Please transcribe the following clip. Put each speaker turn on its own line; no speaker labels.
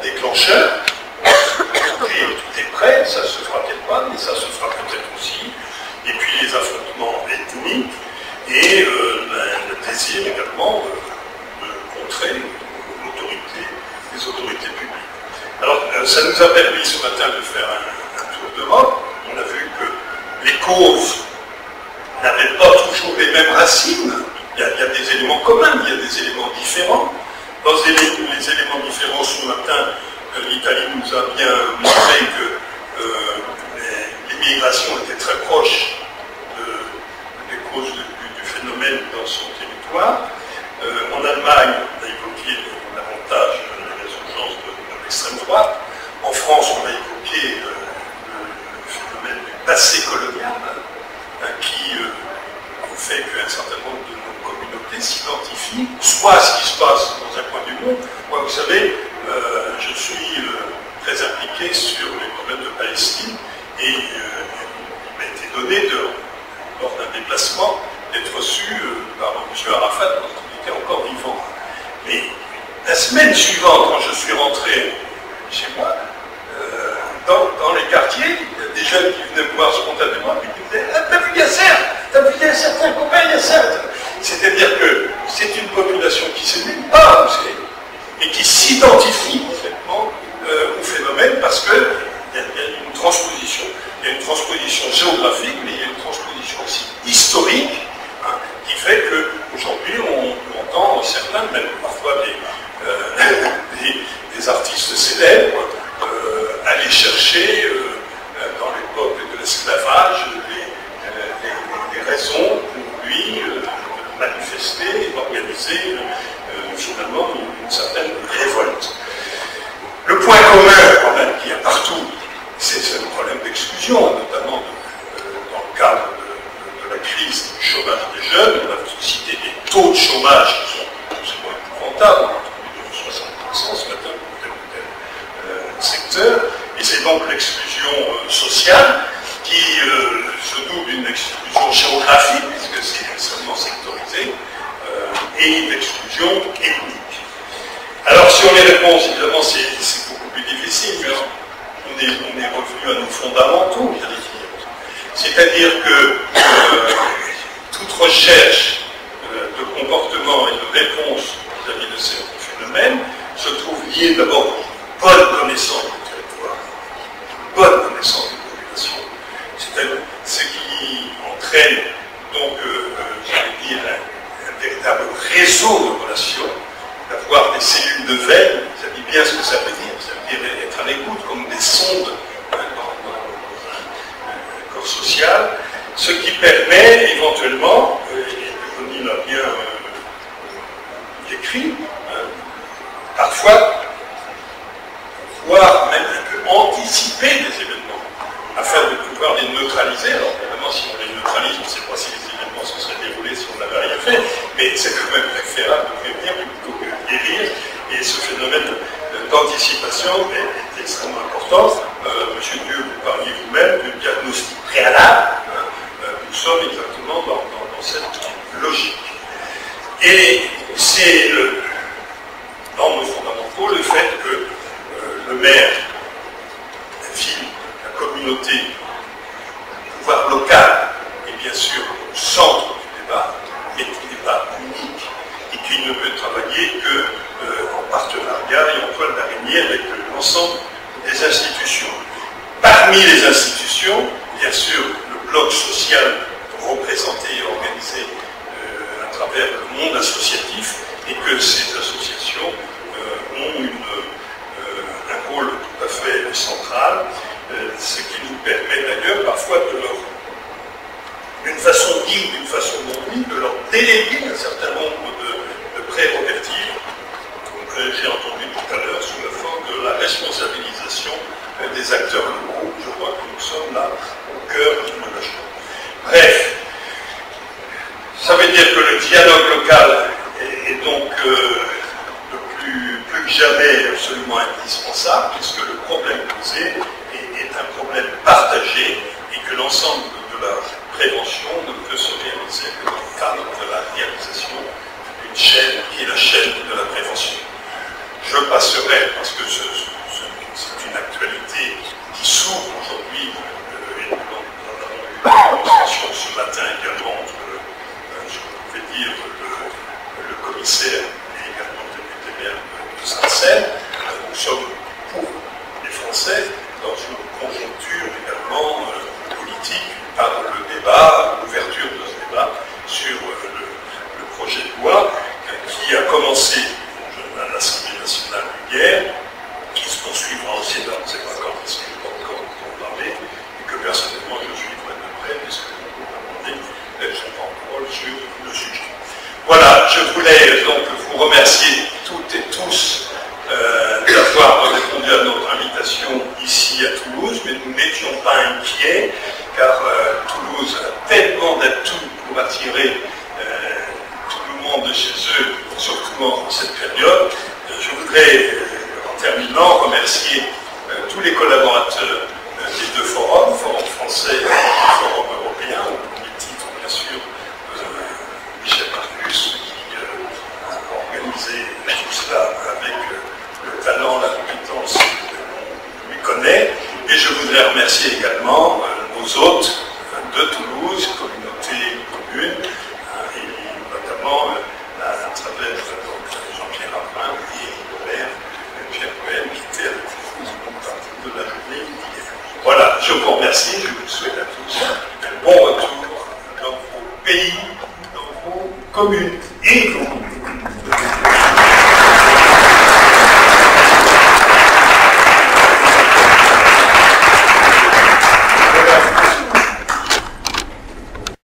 déclencheur. Tout est prêt, ça se fera peut-être pas, mais ça se fera peut-être aussi. Et puis les affrontements ethniques et le désir également de contrer les autorités publiques. Alors, ça nous a permis ce matin de faire un tour d'Europe. On a vu que les causes n'avaient pas toujours les mêmes racines. Il y a des éléments communs, il y a des éléments différents. Dans les éléments différents, ce matin, l'Italie nous a bien montré que l'immigration était très proche des causes du phénomène dans son territoire. En Allemagne, on a évoqué l'avantage de la résurgence de l'extrême droite. En France, on a évoqué le phénomène du passé colonial, qui fait qu'un certain nombre de nos communautés s'identifient soit à ce qui se passe dans un coin du monde. Moi, vous savez, je suis très impliqué sur les problèmes de Palestine et il m'a été donné, lors d'un déplacement, d'être reçu par M. Arafat quand il était encore vivant. Mais la semaine suivante, quand je suis rentré chez moi, dans les quartiers, il y a des jeunes qui venaient me voir spontanément et qui me disaient « Ah, t'as vu Yasser? T'as vu certains copains Yasser ?» C'est-à-dire que c'est une population qui ne sait même pas où c'est et qui s'identifie complètement au phénomène parce qu'il y a une transposition. Il y a une transposition géographique, mais il y a une transposition aussi historique, qui fait qu'aujourd'hui on entend certains, même parfois des artistes célèbres, aller chercher dans l'époque de l'esclavage les raisons pour lui de manifester et d'organiser finalement une certaine révolte. Le point commun quand même qu'il y a partout, c'est le problème d'exclusion, notamment dans le cadre de la crise du chômage des jeunes. On a cité des taux de chômage qui sont absolument épouvantables, entre 60% ce matin pour tel ou tel secteur, et c'est donc l'exclusion sociale qui se double d'une exclusion géographique, puisque c'est extrêmement sectorisé, et l'exclusion ethnique. Alors si on y répond, évidemment c'est beaucoup plus difficile, mais on est revenu à nos fondamentaux, j'allais dire. C'est-à-dire que toute recherche de comportement et de réponse vis-à-vis de ces phénomènes se trouve liée d'abord à une bonne connaissance du territoire, une bonne connaissance des populations, c'est-à-dire ce qui entraîne donc, j'allais dire, un véritable réseau de relations, d'avoir des cellules de veille, ça dit bien ce que ça veut dire. Ça veut dire être à l'écoute comme des sondes dans un corps social, ce qui permet éventuellement, et Denis l'a bien écrit, parfois pouvoir même un peu anticiper des événements, afin de pouvoir les neutraliser. Alors évidemment, si on les neutralise, on ne sait pas si les événements se seraient déroulés si on n'avait rien fait, mais c'est quand même préférable de prévenir plutôt que de guérir, et ce phénomène d'anticipation est extrêmement important. Monsieur Dieu, vous parliez vous-même du diagnostic préalable. Nous sommes exactement dans cette logique. Et c'est dans nos fondamentaux le fait que le maire, la ville, la communauté, le pouvoir local est bien sûr au centre du débat, mais qui n'est pas unique et qui ne peut travailler qu'en partenariat et en toile d'araignée avec l'ensemble des institutions. Parmi les institutions, bien sûr, le bloc social représenté et organisé à travers le monde associatif, et que ces associations ont un rôle tout à fait central, ce qui nous permet d'ailleurs parfois d'une façon digne, d'une façon non digne, de leur déléguer un certain nombre de prérogatives, comme j'ai entendu tout à l'heure, sous la forme de la responsabilisation des acteurs locaux. Je crois que nous sommes là au cœur de la chose. Bref, ça veut dire que le dialogue local est donc plus que jamais absolument indispensable, puisque le problème posé est un problème partagé et que l'ensemble de la prévention ne peut se réaliser que dans le cadre de la réalisation d'une chaîne qui est la chaîne de la prévention. Je passerai, parce que scène. Nous sommes pour les Français dans une conjoncture également politique par le débat, l'ouverture de ce débat sur le projet de loi qui a commencé à l'Assemblée nationale hier, qui se poursuivra au Sénat, on ne sait pas quand, parce qu'il n'est pas encore en parler, et que personnellement je suivrai de près, puisque vous m'avez demandé son parole sur le sujet. Voilà, je voulais donc vous remercier toutes et tous d'avoir répondu à notre invitation ici à Toulouse, mais nous n'étions pas inquiets, car Toulouse a tellement d'atouts pour attirer tout le monde de chez eux, surtout en cette période. Je voudrais, en terminant, remercier tous les collaborateurs des deux forums, Forum français et Forum européen, au premier titre, bien sûr, Michel Marcus, qui a organisé tout cela avec le talent, la compétence qu'on lui connaît. Et je voudrais remercier également nos hôtes de Toulouse, communauté commune, et notamment à travers Jean-Pierre Ravin et le maire Pierre Cohen, qui était avec nous une partie de la journée d'hier. Voilà, je vous remercie, je vous souhaite à tous un bon retour dans vos pays, dans vos communes et vos communautés.